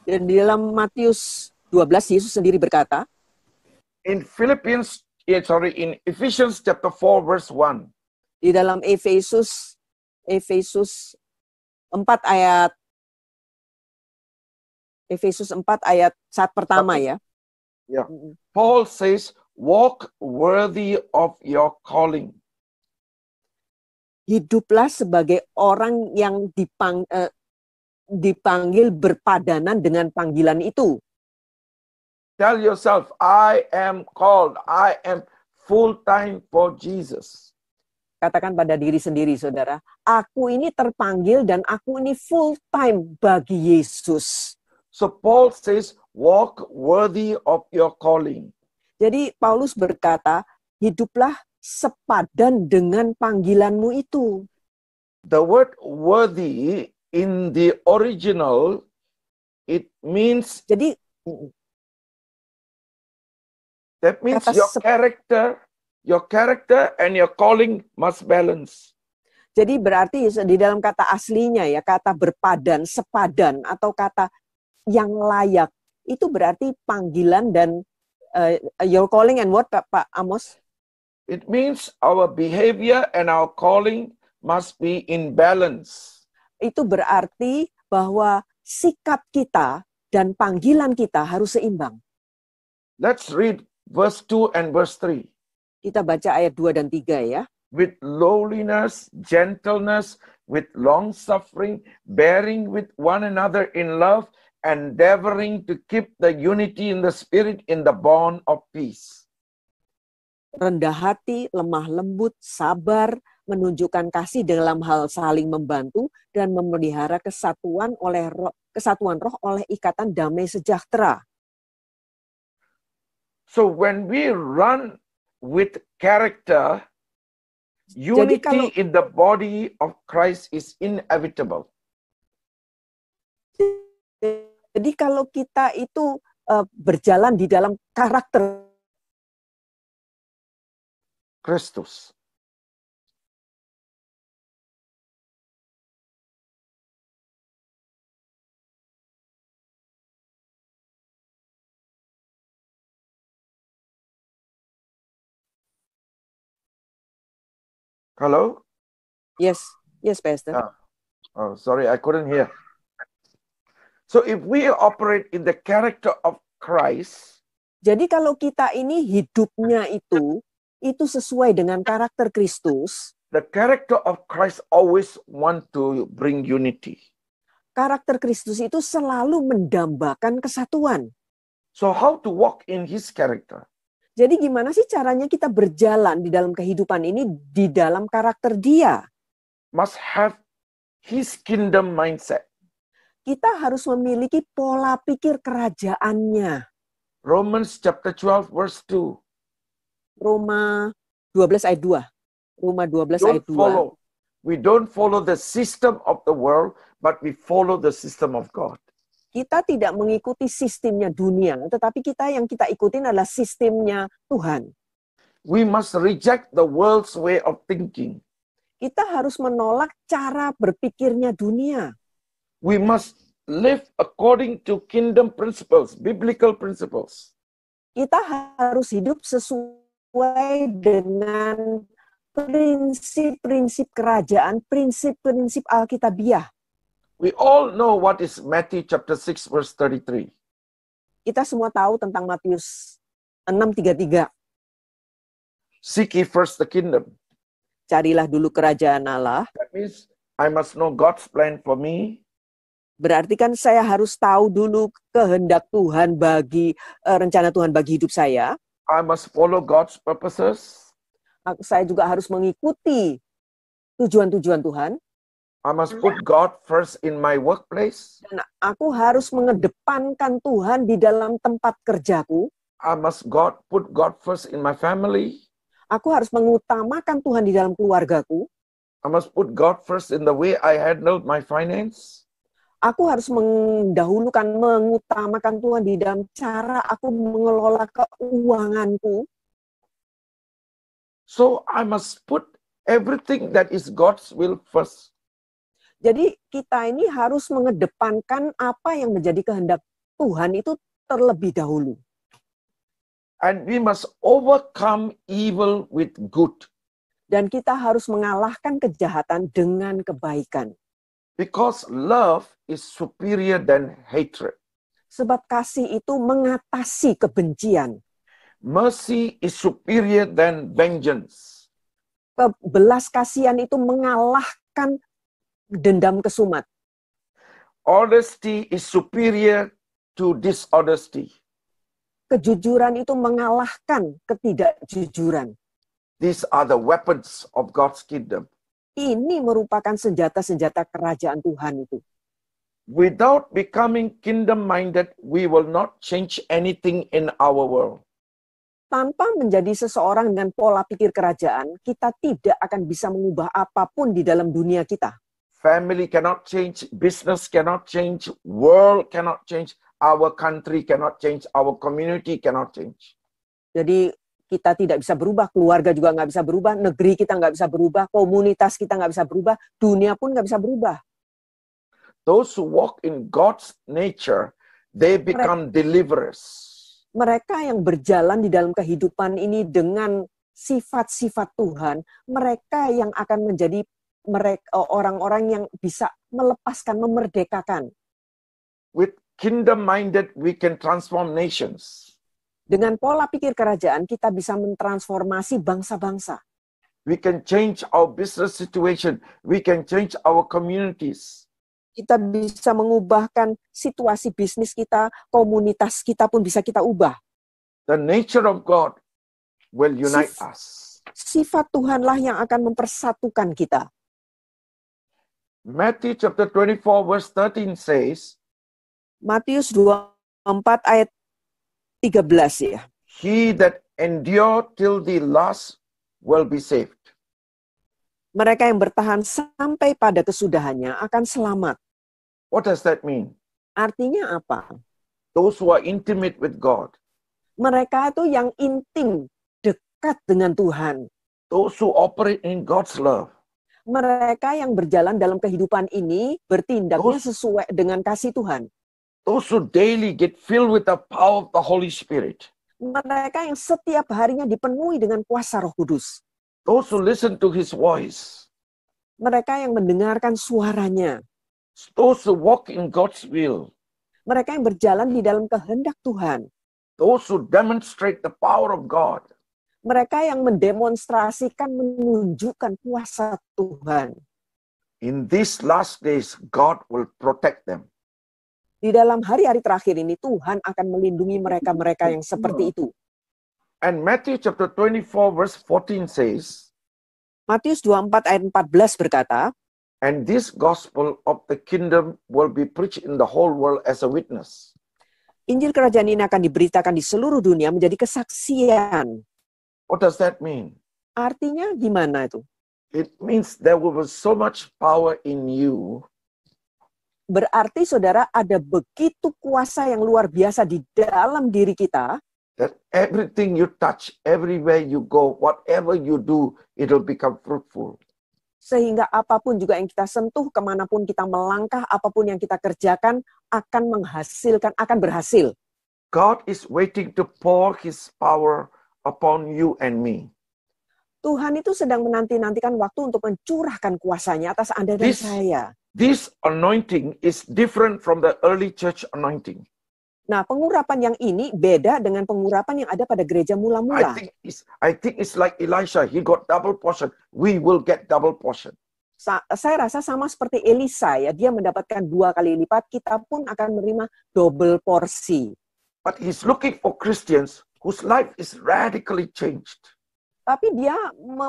Dan di dalam Matius 12, Yesus sendiri berkata, in Ephesians chapter 4 verse 1, di dalam Efesus 4 ayat 1 pertama ya. yeah, Paul says, walk worthy of your calling. Hiduplah sebagai orang yang dipanggil berpadanan dengan panggilan itu. Tell yourself, I am called, I am full-time for Jesus. Katakan pada diri sendiri, saudara, aku ini terpanggil dan aku ini full-time bagi Yesus. So Paul says, walk worthy of your calling. Jadi Paulus berkata, hiduplah sepadan dengan panggilanmu itu. The word worthy in the original, it means, Jadi that means kata your character and your calling must balance. Jadi berarti di dalam kata aslinya ya, kata berpadan, sepadan, atau kata yang layak, itu berarti panggilan dan your calling and what, Pak Amos? It means our behavior and our calling must be in balance. Itu berarti bahwa sikap kita dan panggilan kita harus seimbang. Let's read verse 2 and verse 3. Kita baca ayat 2 dan 3 ya. With lowliness, gentleness, with long suffering, bearing with one another in love, endeavoring to keep the unity in the spirit in the bond of peace. Rendah hati, lemah lembut, sabar, menunjukkan kasih dalam hal saling membantu dan memelihara kesatuan roh oleh ikatan damai sejahtera. So when we run with character, unity in the body of Christ is inevitable. Jadi kalau kita itu berjalan di dalam karakter Kristus. Hello? Yes, Pastor. Oh, sorry, I couldn't hear. So if we operate in the character of Christ, jadi kalau kita ini hidupnya itu sesuai dengan karakter Kristus, the character of Christ always want to bring unity. Karakter Kristus itu selalu mendambakan kesatuan. So how to walk in his character? Jadi gimana sih caranya kita berjalan di dalam kehidupan ini di dalam karakter dia? Must have his kingdom mindset. Kita harus memiliki pola pikir kerajaannya. Romans chapter 12 verse 2. Roma 12 ayat 2. Roma 12 ayat 2. We don't follow the system of the world, but we follow the system of God. Kita tidak mengikuti sistemnya dunia, tetapi yang kita ikutin adalah sistemnya Tuhan. We must reject the world's way of thinking. Kita harus menolak cara berpikirnya dunia. We must live according to kingdom principles, biblical principles. Kita harus hidup sesuai dengan prinsip-prinsip kerajaan, prinsip-prinsip Alkitabiah. We all know what is Matthew chapter 6 verse 33. Kita semua tahu tentang Matius 6:33. Seek ye first the kingdom. Carilah dulu kerajaan Allah. That means I must know God's plan for me. Berarti kan saya harus tahu dulu kehendak Tuhan bagi rencana Tuhan bagi hidup saya. I must follow God's purposes. Saya juga harus mengikuti tujuan-tujuan Tuhan. I must put God first in my workplace. Dan aku harus mengedepankan Tuhan di dalam tempat kerjaku. I must put God first in my family. Aku harus mengutamakan Tuhan di dalam keluargaku. I must put God first in the way I handle my finance. Aku harus mengutamakan Tuhan di dalam cara aku mengelola keuanganku. So I must put everything that is God's will first. Jadi kita ini harus mengedepankan apa yang menjadi kehendak Tuhan itu terlebih dahulu. And we must overcome evil with good. Dan kita harus mengalahkan kejahatan dengan kebaikan. Because love is superior than hatred. Sebab kasih itu mengatasi kebencian. Mercy is superior than vengeance. Belas kasihan itu mengalahkan dendam kesumat. Honesty is superior to dishonesty. Kejujuran itu mengalahkan ketidakjujuran. These are the weapons of God's kingdom. Ini merupakan senjata-senjata kerajaan Tuhan itu. Without becoming kingdom-minded, we will not change anything in our world. Tanpa menjadi seseorang dengan pola pikir kerajaan, kita tidak akan bisa mengubah apapun di dalam dunia kita. Family cannot change, business cannot change, world cannot change, our country cannot change, our community cannot change. Jadi kita tidak bisa berubah, keluarga juga nggak bisa berubah, negeri kita nggak bisa berubah, komunitas kita nggak bisa berubah, dunia pun nggak bisa berubah. Those who walk in God's nature, they become deliverers. Mereka yang berjalan di dalam kehidupan ini dengan sifat-sifat Tuhan, mereka yang akan menjadi orang-orang yang bisa melepaskan, memerdekakan. With kingdom-minded, we can transform nations. Dengan pola pikir kerajaan, kita bisa mentransformasi bangsa-bangsa. We can change our business situation. We can change our communities. Kita bisa mengubahkan situasi bisnis kita, komunitas kita pun bisa kita ubah. The nature of God will unite us. Sifat Tuhanlah yang akan mempersatukan kita. Matthew chapter 24 verse 13 says, Matius 24 ayat 13 ya. He that endure till the last will be saved. Mereka yang bertahan sampai pada kesudahannya akan selamat. What does that mean? Artinya apa? Those who are intimate with God. Mereka itu yang intim, dekat dengan Tuhan. Those who operate in God's love. Mereka yang berjalan dalam kehidupan ini bertindaknya sesuai dengan kasih Tuhan. Those who daily get filled with the power of the Holy Spirit. Mereka yang setiap harinya dipenuhi dengan kuasa Roh Kudus. Those who listen to His voice. Mereka yang mendengarkan suaranya. Those who walk in God's will. Mereka yang berjalan di dalam kehendak Tuhan. Those who demonstrate the power of God. Mereka yang mendemonstrasikan, menunjukkan kuasa Tuhan. In these last days, God will protect them. Di dalam hari-hari terakhir ini, Tuhan akan melindungi mereka-mereka yang seperti itu. And Matthew chapter 24 verse 14 says, Matius 24 ayat 14 berkata, and this gospel of the kingdom will be preached in the whole world as a witness. Injil kerajaan ini akan diberitakan di seluruh dunia menjadi kesaksian. What does that mean? Artinya gimana itu? It means there will be so much power in you. Berarti saudara ada begitu kuasa yang luar biasa di dalam diri kita. That everything you touch, everywhere you go, whatever you do, it'll become fruitful. Sehingga apapun juga yang kita sentuh, kemanapun kita melangkah, apapun yang kita kerjakan, akan menghasilkan, akan berhasil. God is waiting to pour His power upon you and me. Tuhan itu sedang menanti-nantikan waktu untuk mencurahkan kuasanya atas Anda dan saya. This anointing is different from the early church anointing. Nah, pengurapan yang ini beda dengan pengurapan yang ada pada gereja mula-mula. I think it's like Elisha. He got double portion. We will get double portion. Saya rasa sama seperti Elisa ya, dia mendapatkan 2 kali lipat, kita pun akan menerima double porsi. But he's looking for Christians whose life is radically changed. Tapi dia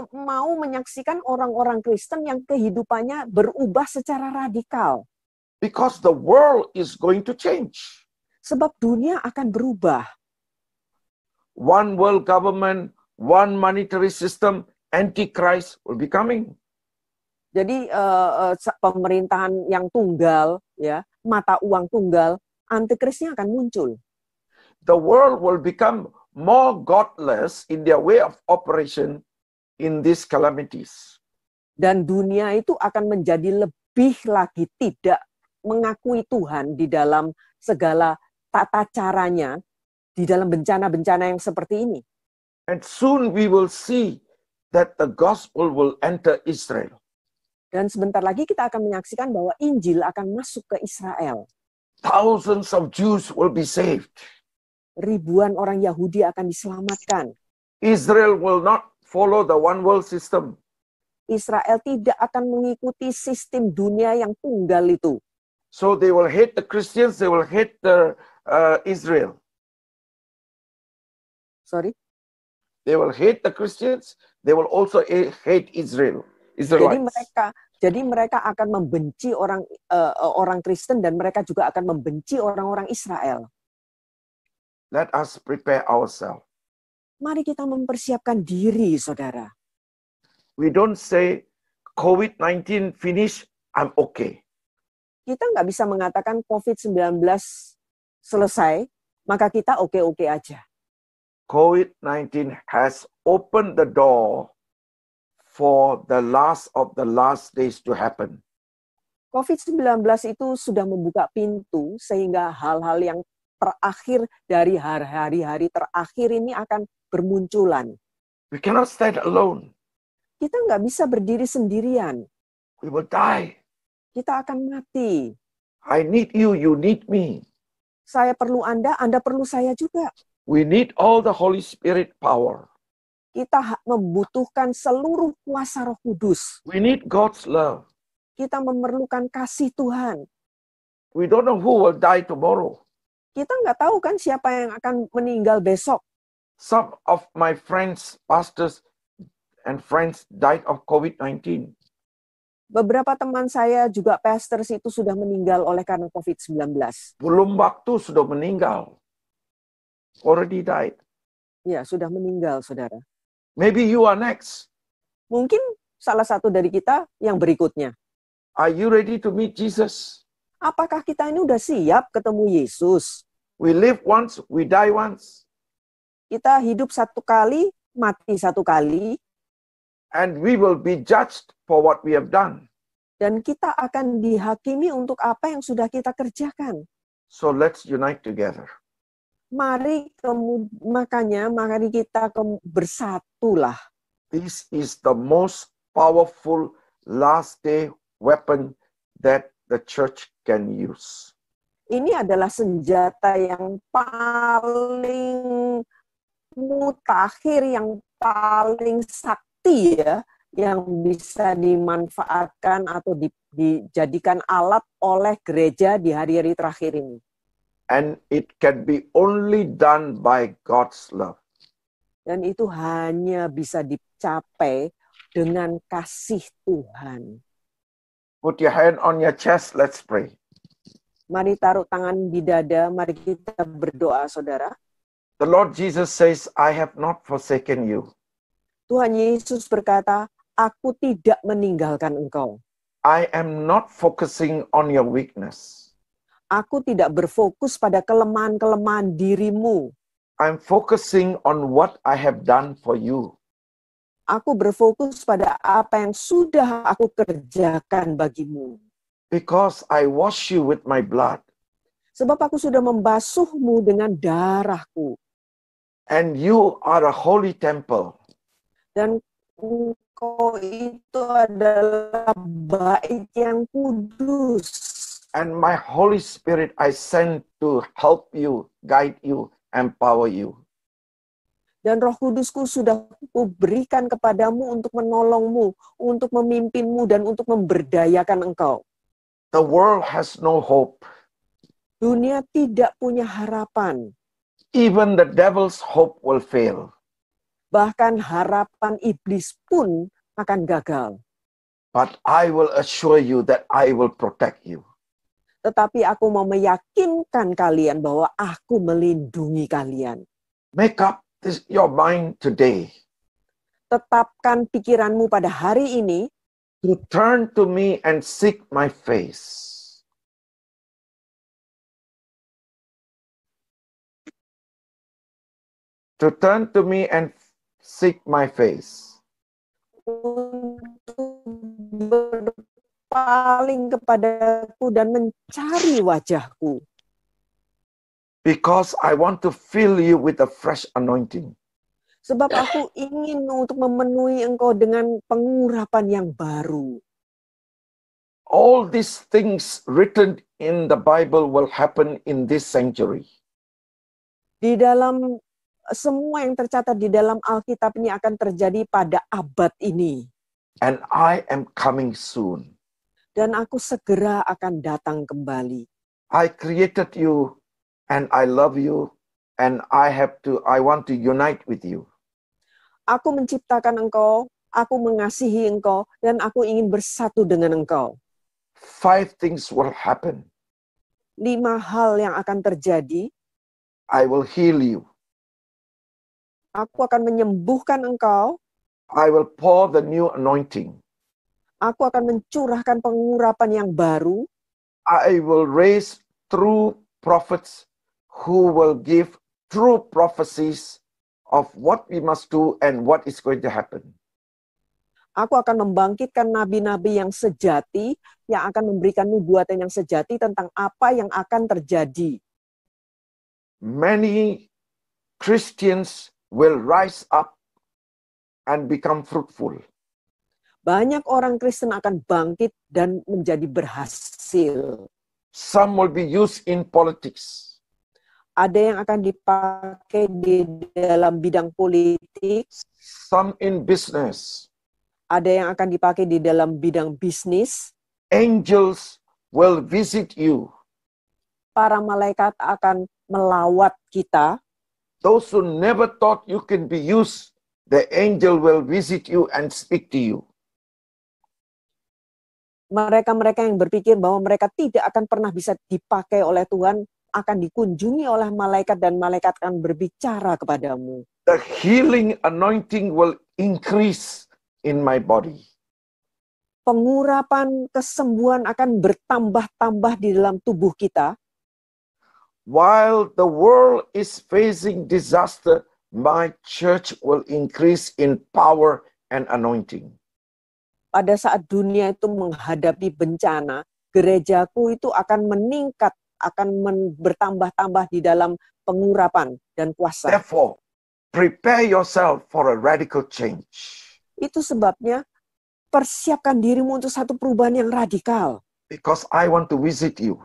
mau menyaksikan orang-orang Kristen yang kehidupannya berubah secara radikal. Because the world is going to change. Sebab dunia akan berubah. One world government, one monetary system, Antichrist will be coming. Jadi pemerintahan yang tunggal, ya, mata uang tunggal, antikrisnya akan muncul. The world will become more godless in their way of operation in these calamities. Dan dunia itu akan menjadi lebih lagi tidak mengakui Tuhan di dalam segala tata caranya, di dalam bencana-bencana yang seperti ini. And soon we will see that the gospel will enter Israel. Dan sebentar lagi kita akan menyaksikan bahwa Injil akan masuk ke Israel. Thousands of Jews will be saved. Ribuan orang Yahudi akan diselamatkan. Israel will not follow the one world system. Israel tidak akan mengikuti sistem dunia yang tunggal itu. So they will hate the Christians, they will hate the Israel. Sorry. They will hate the Christians, they will also hate Israel. Jadi mereka akan membenci orang Kristen dan mereka juga akan membenci orang-orang Israel. Let us prepare ourselves. Mari kita mempersiapkan diri, saudara. We don't say COVID-19 finish, I'm okay. Kita nggak bisa mengatakan COVID-19 selesai, maka kita oke-oke aja. COVID-19 has opened the door for the last of the last days to happen. COVID-19 itu sudah membuka pintu sehingga hal-hal yang terakhir dari hari-hari terakhir ini akan bermunculan. We cannot stand alone. Kita nggak bisa berdiri sendirian. We will die. Kita akan mati. I need you, you need me. Saya perlu Anda perlu saya juga. We need all the Holy Spirit power. Kita membutuhkan seluruh kuasa Roh Kudus. We need God's love. Kita memerlukan kasih Tuhan. We don't know who will die tomorrow. Kita nggak tahu kan siapa yang akan meninggal besok. Some of my friends, pastors and friends died of COVID-19. Beberapa teman saya juga pastors itu sudah meninggal oleh karena COVID-19. Belum waktu sudah meninggal. Already died. Ya, sudah meninggal, saudara. Maybe you are next. Mungkin salah satu dari kita yang berikutnya. Are you ready to meet Jesus? Apakah kita ini udah siap ketemu Yesus? We live once, we die once. Kita hidup satu kali, mati satu kali. And we will be judged for what we have done. Dan kita akan dihakimi untuk apa yang sudah kita kerjakan. So let's unite together. Mari kita bersatulah. This is the most powerful last day weapon that the church can use. Ini adalah senjata yang paling mutakhir, yang paling sakti ya, yang bisa dimanfaatkan atau dijadikan alat oleh gereja di hari-hari terakhir ini. And it can be only done by God's love. Dan itu hanya bisa dicapai dengan kasih Tuhan. Put your hand on your chest, let's pray. Mari taruh tangan di dada, mari kita berdoa, saudara. The Lord Jesus says, I have not forsaken you. Tuhan Yesus berkata, aku tidak meninggalkan engkau. I am not focusing on your weakness. Aku tidak berfokus pada kelemahan-kelemahan dirimu. I'm focusing on what I have done for you. Aku berfokus pada apa yang sudah aku kerjakan bagimu. Because I wash you with my blood. Sebab aku sudah membasuhmu dengan darahku. And you are a holy temple. Dan engkau itu adalah bait yang kudus. And my Holy Spirit I send to help you, guide you, empower you. Dan Roh Kudusku sudah kuberikan kepadamu untuk menolongmu, untuk memimpinmu, dan untuk memberdayakan engkau. The world has no hope. Dunia tidak punya harapan. Even the devil's hope will fail. Bahkan harapan iblis pun akan gagal. But I will assure you that I will protect you. Tetapi aku mau meyakinkan kalian bahwa aku melindungi kalian. Make up your mind today. Tetapkan pikiranmu pada hari ini to turn to me and seek my face. To turn to me and seek my face. untuk berpaling kepadaku dan mencari wajahku. Because I want to fill you with a fresh anointing. Sebab aku ingin untuk memenuhi engkau dengan pengurapan yang baru. All these things written in the Bible will happen in this century. Di dalam semua yang tercatat di dalam Alkitab ini akan terjadi pada abad ini. And I am coming soon. Dan aku segera akan datang kembali. I created you and I love you and I want to unite with you. Aku menciptakan engkau, aku mengasihi engkau, dan aku ingin bersatu dengan engkau. 5 things will happen. 5 hal yang akan terjadi. I will heal you. Aku akan menyembuhkan engkau. I will pour the new anointing. Aku akan mencurahkan pengurapan yang baru. I will raise true prophets who will give true prophecies of what we must do and what is going to happen. Aku akan membangkitkan nabi-nabi yang sejati, yang akan memberikan nubuatan yang sejati tentang apa yang akan terjadi. Many Christians will rise up and become fruitful. Banyak orang Kristen akan bangkit dan menjadi berhasil. Some will be used in politics. Ada yang akan dipakai di dalam bidang politik. Some in business. Ada yang akan dipakai di dalam bidang bisnis. Angels will visit you. Para malaikat akan melawat kita. Those who never thought you can be used, the angel will visit you and speak to you. Mereka-mereka yang berpikir bahwa mereka tidak akan pernah bisa dipakai oleh Tuhan akan dikunjungi oleh malaikat dan malaikat akan berbicara kepadamu. The healing anointing will increase in my body. Pengurapan kesembuhan akan bertambah-tambah di dalam tubuh kita. While the world is facing disaster, my church will increase in power and anointing. Pada saat dunia itu menghadapi bencana, gerejaku itu akan meningkat, akan bertambah-tambah di dalam pengurapan dan kuasa. Therefore, prepare yourself for a radical change. Itu sebabnya persiapkan dirimu untuk satu perubahan yang radikal. Because I want to visit you.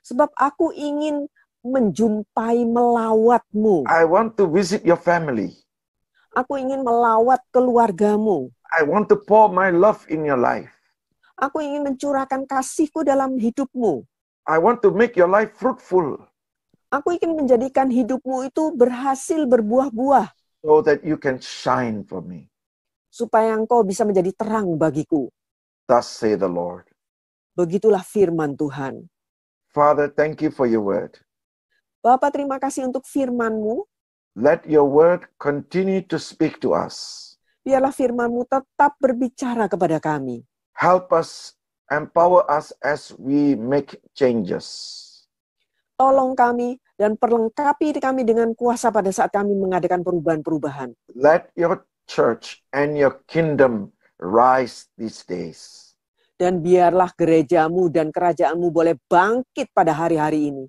Sebab aku ingin menjumpai, melawatmu. I want to visit your family. Aku ingin melawat keluargamu. I want to pour my love in your life. Aku ingin mencurahkan kasihku dalam hidupmu. I want to make your life fruitful. Aku ingin menjadikan hidupmu itu berhasil berbuah-buah. So that you can shine for me. Supaya engkau bisa menjadi terang bagiku. Thus say the Lord. Begitulah firman Tuhan. Father, thank you for your word. Bapa, terima kasih untuk firman-Mu. Let your word continue to speak to us. Biarlah firman-Mu tetap berbicara kepada kami. Help us, empower us as we make changes. Tolong kami dan perlengkapi kami dengan kuasa pada saat kami mengadakan perubahan-perubahan. Let your church and your kingdom rise these days. Dan biarlah gerejamu dan kerajaanmu boleh bangkit pada hari-hari ini.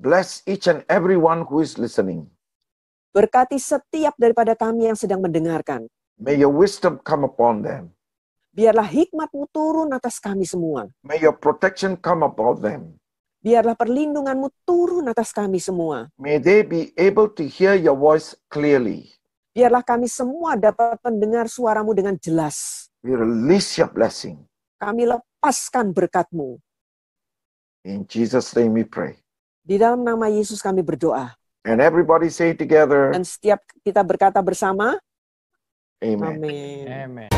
Bless each and everyone who is listening. Berkati setiap daripada kami yang sedang mendengarkan. May your wisdom come upon them. Biarlah hikmat-Mu turun atas kami semua. May your protection come upon them. Biarlah perlindungan-Mu turun atas kami semua. May they be able to hear your voice clearly. Biarlah kami semua dapat mendengar suara-Mu dengan jelas. We release your blessing. Kami lepaskan berkat-Mu. In Jesus' name we pray. Di dalam nama Yesus kami berdoa. And everybody say together, Dan setiap kita berkata bersama, Amen. Amin. Amen.